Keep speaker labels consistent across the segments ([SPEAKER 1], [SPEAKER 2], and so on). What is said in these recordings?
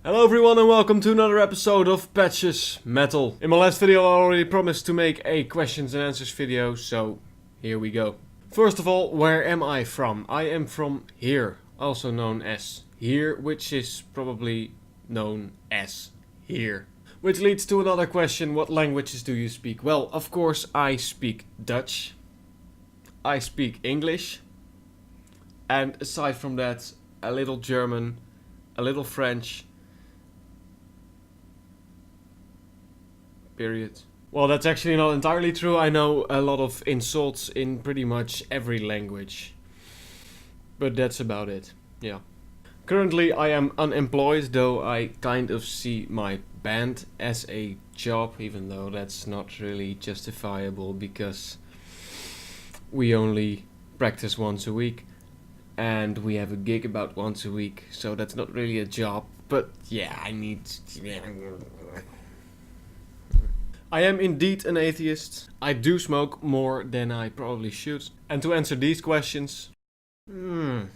[SPEAKER 1] Hello everyone and welcome to another episode of Patches Metal. In my last video I already promised to make a questions and answers video, so here we go. First of all, where am I from? I am from here, also known as here, which is probably known as here. Which leads to another question, what languages do you speak? Well, of course I speak Dutch, I speak English, and aside from that, a little German, a little French, period. Well, that's actually not entirely true. I know a lot of insults in pretty much every language. But that's about it, yeah. Currently I am unemployed, though I kind of see my band as a job, even though that's not really justifiable because we only practice once a week and we have a gig about once a week, so that's not really a job. But yeah, I am indeed an atheist. I do smoke more than I probably should. And to answer these questions, yeah.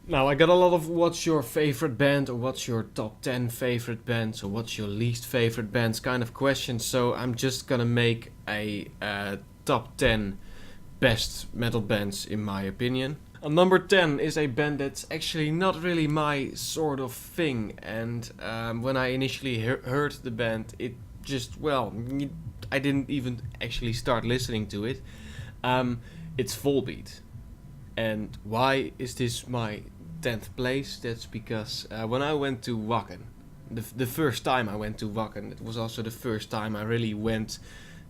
[SPEAKER 1] Now I got a lot of what's your favorite band, or what's your top 10 favorite bands, or what's your least favorite bands kind of questions, so I'm just gonna make a top 10 best metal bands in my opinion. Number 10 is a band that's actually not really my sort of thing, and when I initially heard the band, it just, well, I didn't even actually start listening to it. It's Volbeat. And why is this my 10th place? That's because when I went to Wacken, the first time I went to Wacken, it was also the first time I really went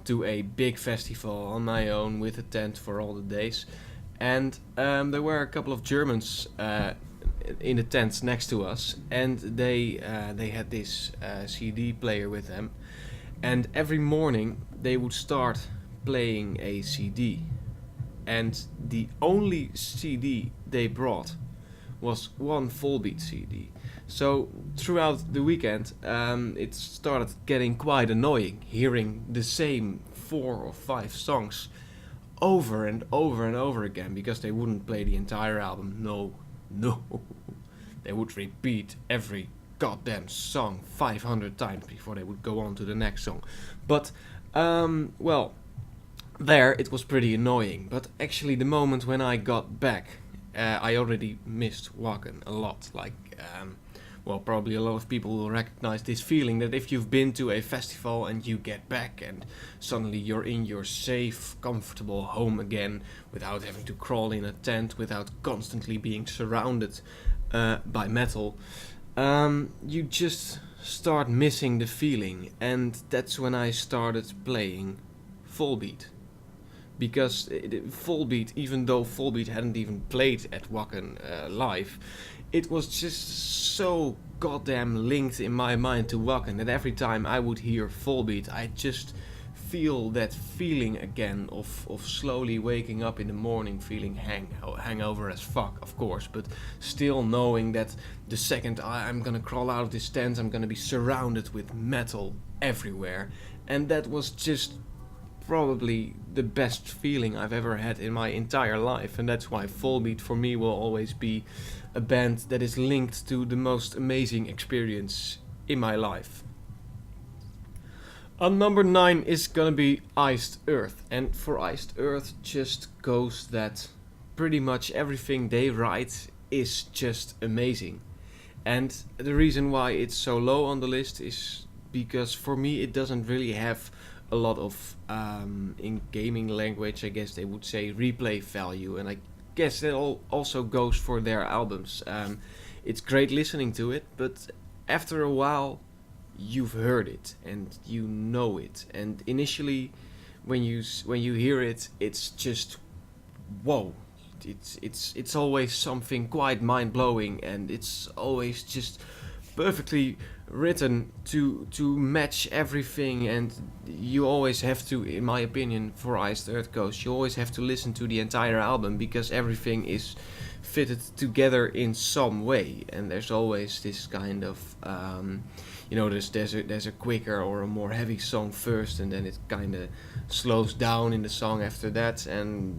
[SPEAKER 1] to a big festival on my own with a tent for all the days. And there were a couple of Germans in the tents next to us, and they had this CD player with them, and every morning they would start playing a CD, and the only CD they brought was one Volbeat CD. So throughout the weekend it started getting quite annoying hearing the same 4 or 5 songs over and over and over again, because they wouldn't play the entire album. No, they would repeat every goddamn song 500 times before they would go on to the next song. But well, there it was pretty annoying. But actually the moment when I got back, I already missed Wacken a lot. Like well, probably a lot of people will recognize this feeling that if you've been to a festival and you get back and suddenly you're in your safe, comfortable home again, without having to crawl in a tent, without constantly being surrounded by metal, you just start missing the feeling. And that's when I started playing Volbeat. Because Volbeat, even though Volbeat hadn't even played at Wacken live, it was just so goddamn linked in my mind to Wacken that every time I would hear Volbeat, I just feel that feeling again of slowly waking up in the morning, feeling hangover as fuck, of course, but still knowing that the second I'm gonna crawl out of this tent, I'm gonna be surrounded with metal everywhere. And that was just probably the best feeling I've ever had in my entire life, and that's why Volbeat for me will always be a band that is linked to the most amazing experience in my life. On number 9 is gonna be Iced Earth, and for Iced Earth just goes that pretty much everything they write is just amazing. And the reason why it's so low on the list is because for me it doesn't really have a lot of, in gaming language, I guess they would say, replay value, and I guess that also goes for their albums. It's great listening to it, but after a while you've heard it and you know it, and initially when you hear it, it's just whoa. It's always something quite mind-blowing, and it's always just perfectly written to match everything. And you always have to, in my opinion, for Iced Earth goes, you always have to listen to the entire album, because everything is fitted together in some way, and there's always this kind of there's a quicker or a more heavy song first, and then it kind of slows down in the song after that, and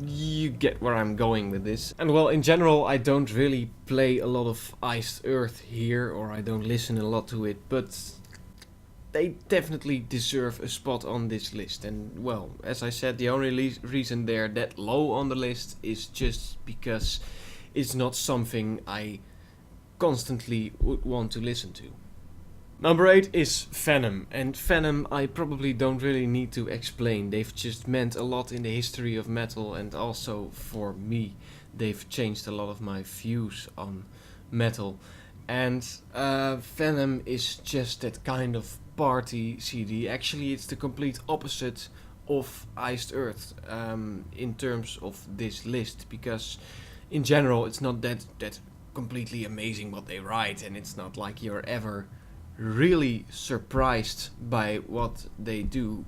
[SPEAKER 1] you get where I'm going with this. And well, in general, I don't really play a lot of Iced Earth here, or I don't listen a lot to it, but they definitely deserve a spot on this list. And well, as I said, the only reason they're that low on the list is just because it's not something I constantly would want to listen to. Number 8 is Venom, and Venom I probably don't really need to explain. They've just meant a lot in the history of metal, and also for me they've changed a lot of my views on metal. And Venom is just that kind of party CD. Actually, it's the complete opposite of Iced Earth in terms of this list, because in general it's not that completely amazing what they write, and it's not like you're ever really surprised by what they do,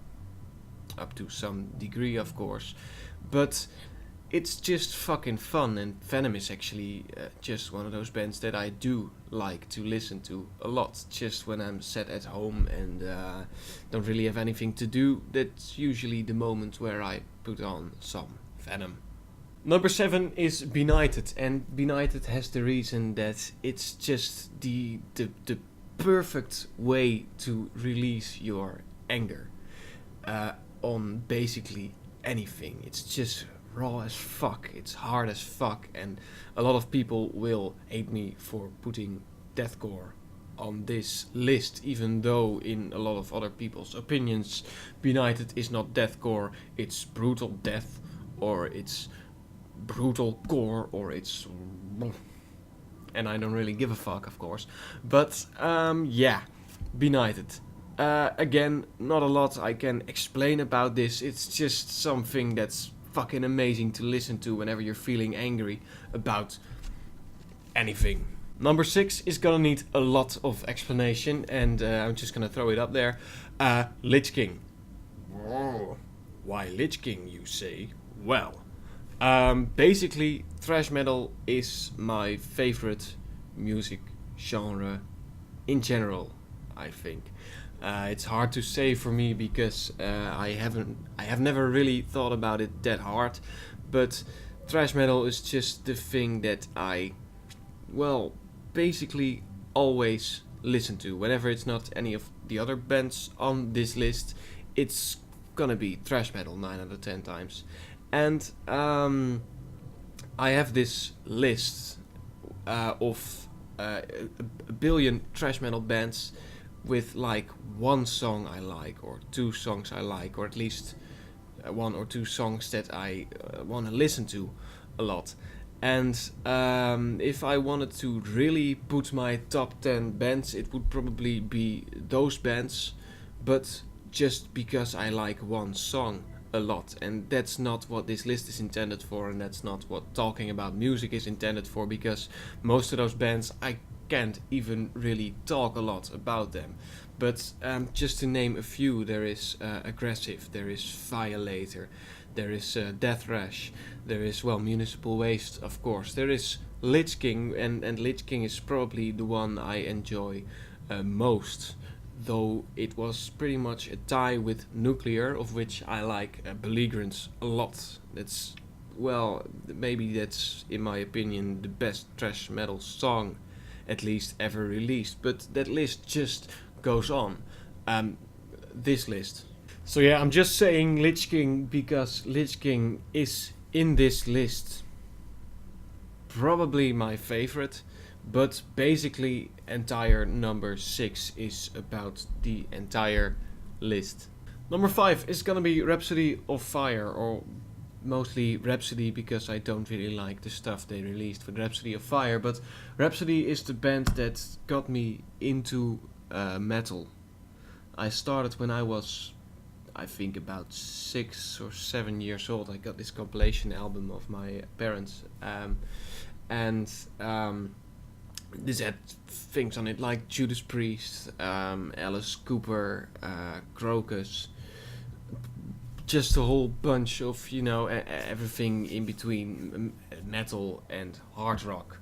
[SPEAKER 1] up to some degree of course, but it's just fucking fun. And Venom is actually just one of those bands that I do like to listen to a lot, just when I'm sat at home and don't really have anything to do. That's usually the moment where I put on some Venom. Number 7 is Benighted, and Benighted has the reason that it's just the perfect way to release your anger on basically anything. It's just raw as fuck, it's hard as fuck, and a lot of people will hate me for putting deathcore on this list, even though in a lot of other people's opinions Benighted is not deathcore, it's brutal death, or it's brutal core, or it's... and I don't really give a fuck, of course. But yeah, Benighted. Again, not a lot I can explain about this. It's just something that's fucking amazing to listen to whenever you're feeling angry about anything. Number 6 is gonna need a lot of explanation, and I'm just gonna throw it up there. Lich King. Whoa. Why Lich King, you say? Well, basically, thrash metal is my favorite music genre in general, I think. It's hard to say for me because I have never really thought about it that hard, but thrash metal is just the thing that I, well, basically always listen to. Whenever it's not any of the other bands on this list, it's gonna be thrash metal 9 out of 10 times. And I have this list of a billion thrash metal bands with like one song I like, or two songs I like, or at least one or two songs that I want to listen to a lot. And if I wanted to really put my top 10 bands, it would probably be those bands, but just because I like one song a lot. And that's not what this list is intended for, and that's not what talking about music is intended for, because most of those bands I can't even really talk a lot about them. But just to name a few, there is Aggressive, there is Violator, there is Death Rash, there is, well, Municipal Waste, of course, there is Lich King, and Lich King is probably the one I enjoy most, though it was pretty much a tie with Nuclear, of which I like Belligerence a lot. That's, well, maybe that's, in my opinion, the best thrash metal song at least ever released. But that list just goes on. This list. So yeah, I'm just saying Lich King because Lich King is in this list probably my favorite, but basically entire number 6 is about the entire list. Number 5 is gonna be Rhapsody of Fire, or mostly Rhapsody because I don't really like the stuff they released with Rhapsody of Fire, but Rhapsody is the band that got me into metal. I started when I was, I think, about 6 or 7 years old. I got this compilation album of my parents, and this had things on it like Judas Priest, Alice Cooper, Crocus, just a whole bunch of, you know, everything in between metal and hard rock.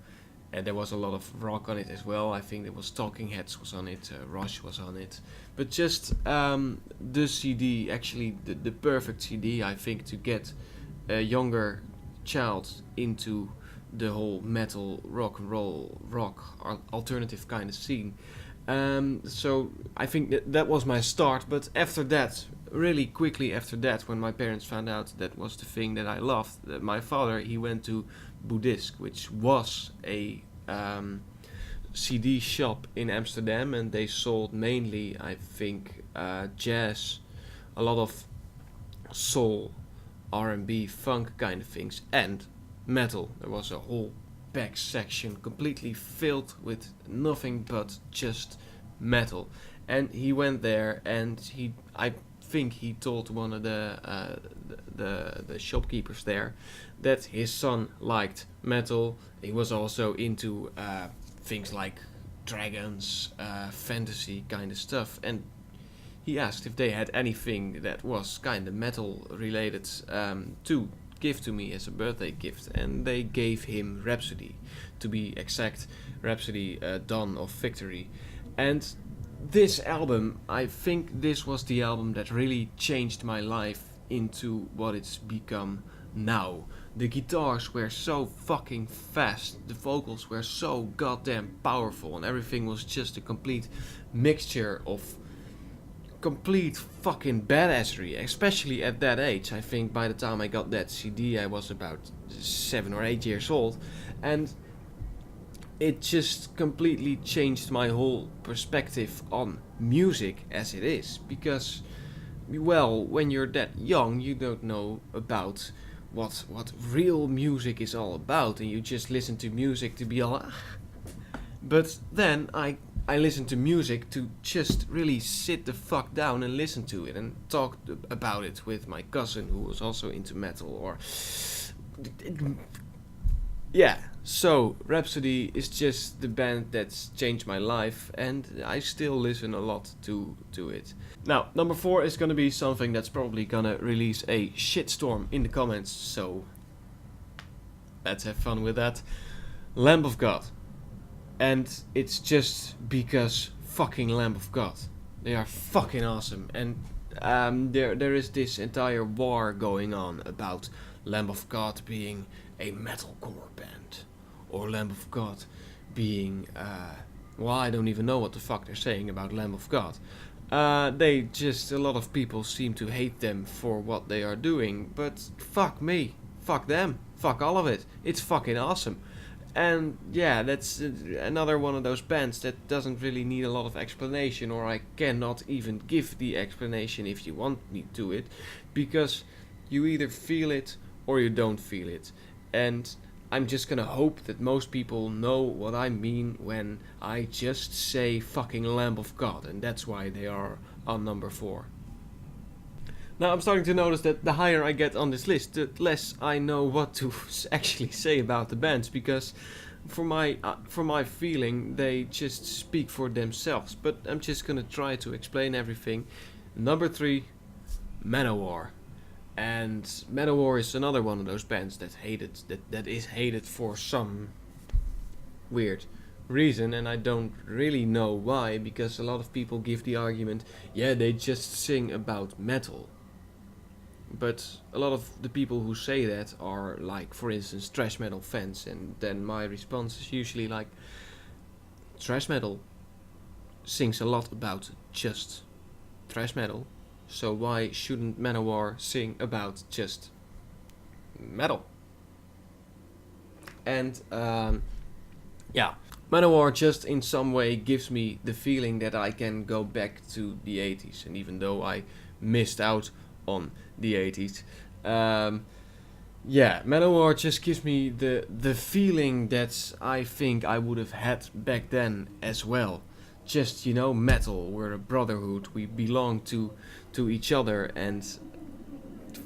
[SPEAKER 1] And there was a lot of rock on it as well. I think there was Talking Heads was on it, Rush was on it. But just the CD, actually the perfect CD, I think, to get a younger child into the whole metal, rock and roll, alternative kind of scene. So I think that was my start. But after that, really quickly after that, when my parents found out that was the thing that I loved, my father, he went to Buddhist, which was a CD shop in Amsterdam, and they sold mainly, I think, jazz, a lot of soul, R&B, funk kind of things, and metal. There was a whole back section completely filled with nothing but just metal. And he went there, and I think he told one of the shopkeepers there that his son liked metal. He was also into things like dragons, fantasy kind of stuff, and he asked if they had anything that was kind of metal related to give to me as a birthday gift, and they gave him Rhapsody, to be exact, Rhapsody, Dawn of Victory. And this album, I think this was the album that really changed my life into what it's become now. The guitars were so fucking fast, the vocals were so goddamn powerful, and everything was just a complete mixture of complete fucking badassery, especially at that age. I think by the time I got that CD I was about 7 or 8 years old, and it just completely changed my whole perspective on music as it is. Because, well, when you're that young, you don't know about what real music is all about, and you just listen to music to be all But then I listened to music to just really sit the fuck down and listen to it and talk about it with my cousin who was also into metal. Or yeah, so Rhapsody is just the band that's changed my life, and I still listen a lot to it. Now, number 4 is gonna be something that's probably gonna release a shitstorm in the comments, so let's have fun with that. Lamb of God. And it's just because fucking Lamb of God. They are fucking awesome. And there is this entire war going on about Lamb of God being a metalcore band, or Lamb of God being well, I don't even know what the fuck they're saying about Lamb of God. A lot of people seem to hate them for what they are doing, but fuck me, fuck them, fuck all of it. It's fucking awesome. And yeah, that's another one of those bands that doesn't really need a lot of explanation, or I cannot even give the explanation if you want me to it, because you either feel it or you don't feel it. And I'm just gonna hope that most people know what I mean when I just say fucking Lamb of God, and that's why they are on number 4. Now I'm starting to notice that the higher I get on this list, the less I know what to actually say about the bands, because for my feeling they just speak for themselves. But I'm just gonna try to explain everything. Number 3, Manowar. And Manowar is another one of those bands that is hated for some weird reason, and I don't really know why, because a lot of people give the argument, yeah, they just sing about metal. But a lot of the people who say that are, like, for instance, thrash metal fans, and then my response is usually like, thrash metal sings a lot about just thrash metal, so why shouldn't Manowar sing about just metal? And yeah, Manowar just in some way gives me the feeling that I can go back to the 80s, and even though I missed out on the 80s, yeah, Manowar just gives me the feeling that I think I would have had back then as well. Just, you know, metal, we're a brotherhood, we belong to each other, and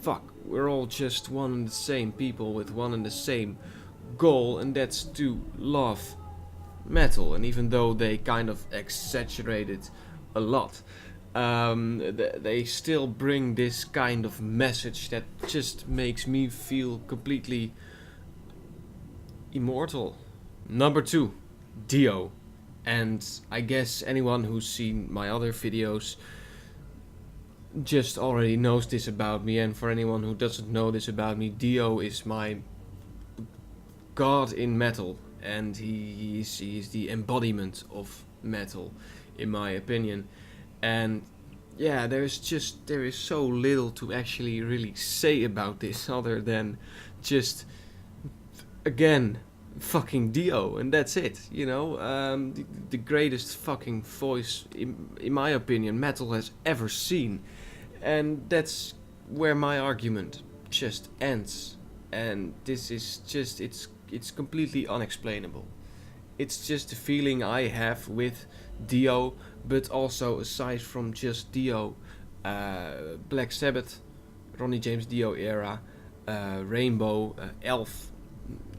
[SPEAKER 1] fuck, we're all just one and the same people with one and the same goal, and that's to love metal. And even though they kind of exaggerate it a lot, They still bring this kind of message that just makes me feel completely immortal. Number 2, Dio. And I guess anyone who's seen my other videos just already knows this about me, and for anyone who doesn't know this about me, Dio is my god in metal, and he is the embodiment of metal, in my opinion. And yeah, there is so little to actually really say about this other than just, again, fucking Dio, and that's it, you know. The greatest fucking voice, in my opinion, metal has ever seen. And that's where my argument just ends. And this is just, it's completely unexplainable. It's just the feeling I have with Dio, but also aside from just Dio, Black Sabbath, Ronnie James Dio era, Rainbow, Elf,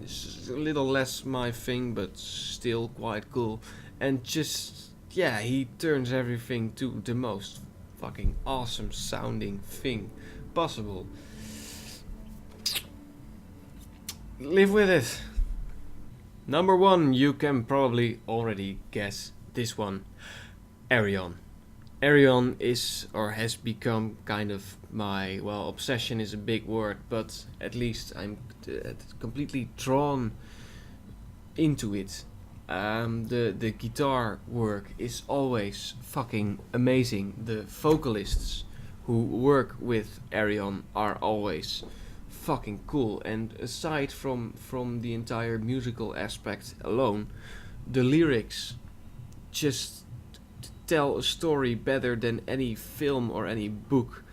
[SPEAKER 1] is a little less my thing, but still quite cool. And just, yeah, he turns everything to the most fucking awesome sounding thing possible. Live with it. Number 1, you can probably already guess this one. AYREON. AYREON is, or has become, kind of my, well, obsession is a big word, but at least I'm completely drawn into it. The guitar work is always fucking amazing. The vocalists who work with AYREON are always fucking cool. And aside from the entire musical aspect alone, the lyrics just tell a story better than any film or any book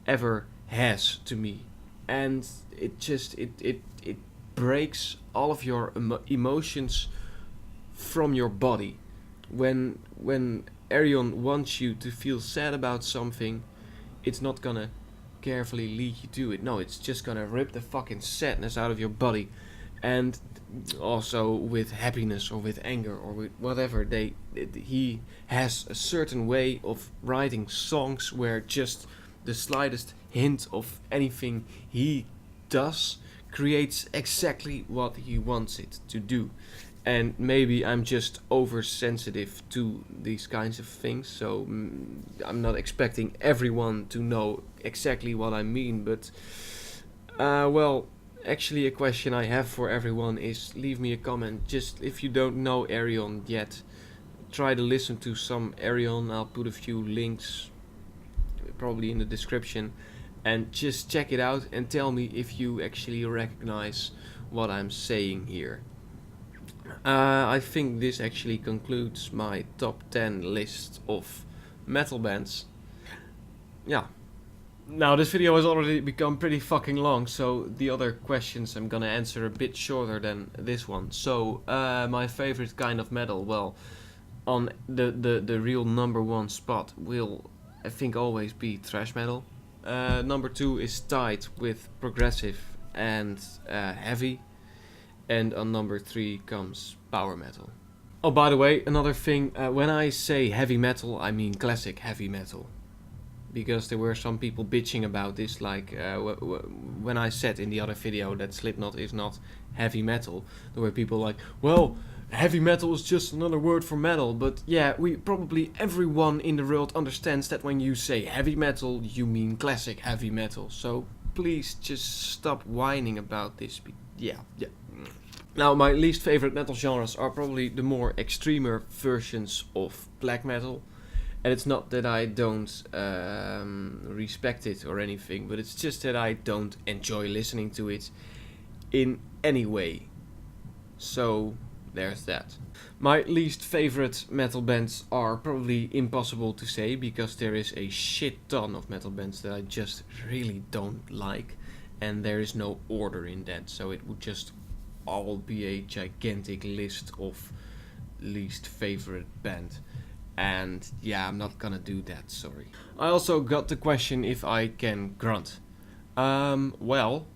[SPEAKER 1] ever has to me. And it just it breaks all of your emotions from your body. When AYREON wants you to feel sad about something, it's not gonna carefully lead you to it. No, it's just gonna rip the fucking sadness out of your body. And also with happiness or with anger or with whatever, he has a certain way of writing songs where just the slightest hint of anything he does creates exactly what he wants it to do. And maybe I'm just oversensitive to these kinds of things, so I'm not expecting everyone to know exactly what I mean, but well, actually a question I have for everyone is, leave me a comment. Just if you don't know AYREON yet, try to listen to some AYREON. I'll put a few links probably in the description, and just check it out and tell me if you actually recognize what I'm saying here. I think this actually concludes my top 10 list of metal bands. Yeah. Now this video has already become pretty fucking long, so the other questions I'm gonna answer a bit shorter than this one. So, my favorite kind of metal, well, on the real number 1 spot will, I think, always be thrash metal. Number 2 is tied with progressive and heavy. And on number 3 comes power metal. Oh, by the way, another thing, when I say heavy metal, I mean classic heavy metal. Because there were some people bitching about this, like when I said in the other video that Slipknot is not heavy metal, there were people like, well, heavy metal is just another word for metal. But yeah, probably everyone in the world understands that when you say heavy metal, you mean classic heavy metal. So please just stop whining about this. Yeah. Now, my least favorite metal genres are probably the more extremer versions of black metal. And it's not that I don't respect it or anything, but it's just that I don't enjoy listening to it in any way. So, there's that. My least favorite metal bands are probably impossible to say, because there is a shit ton of metal bands that I just really don't like. And there is no order in that, so it would just all be a gigantic list of least favorite band. And yeah, I'm not gonna do that, sorry. I also got the question if I can grunt. Well...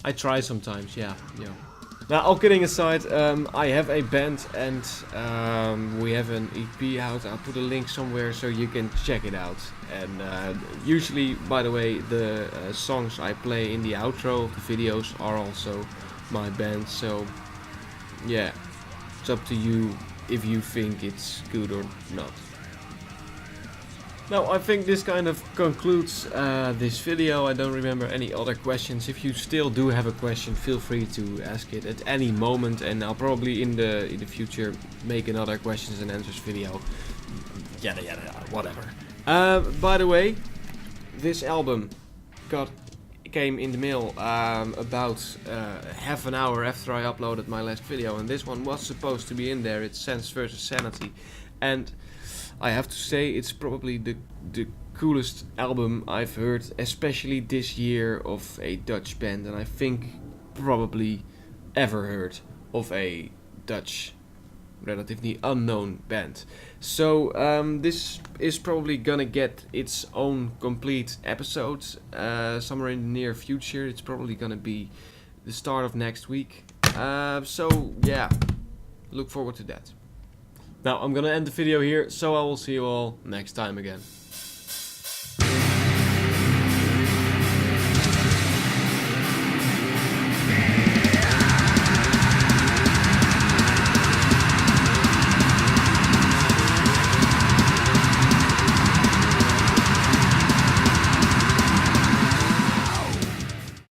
[SPEAKER 1] I try sometimes, yeah. Now, all kidding aside, I have a band and we have an EP out. I'll put a link somewhere so you can check it out. And usually, by the way, the songs I play in the outro of the videos are also my band. So, yeah, it's up to you if you think it's good or not. Now, I think this kind of concludes this video. I don't remember any other questions. If you still do have a question, feel free to ask it at any moment, and I'll probably in the future make another questions and answers video. Yada yada yada, whatever. By the way, this album came in the mail about half an hour after I uploaded my last video, and this one was supposed to be in there. It's Sense vs Sanity, and I have to say it's probably the coolest album I've heard, especially this year, of a Dutch band, and I think probably ever heard of a Dutch, relatively unknown band. So this is probably gonna get its own complete episode somewhere in the near future. It's probably gonna be the start of next week. So yeah, look forward to that. Now, I'm gonna end the video here, so I will see you all next time again.